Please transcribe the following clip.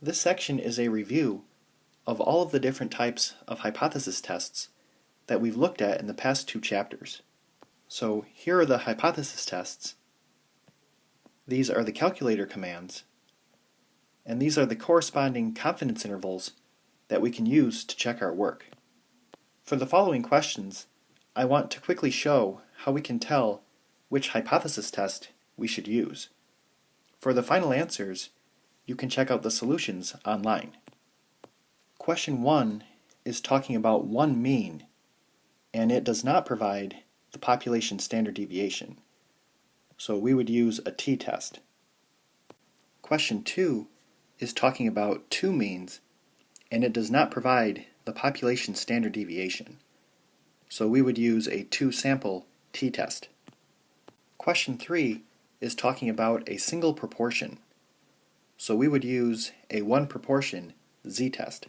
This section is a review of all of the different types of hypothesis tests that we've looked at in the past two chapters. So here are the hypothesis tests, these are the calculator commands, and these are the corresponding confidence intervals that we can use to check our work. For the following questions, I want to quickly show how we can tell which hypothesis test we should use. For the final answers, you can check out the solutions online. Question 1 is talking about one mean, and it does not provide the population standard deviation. So we would use a t-test. Question 2 is talking about two means, and it does not provide the population standard deviation. So we would use a two-sample t-test. Question 3 is talking about a single proportion. So we would use a one proportion z-test.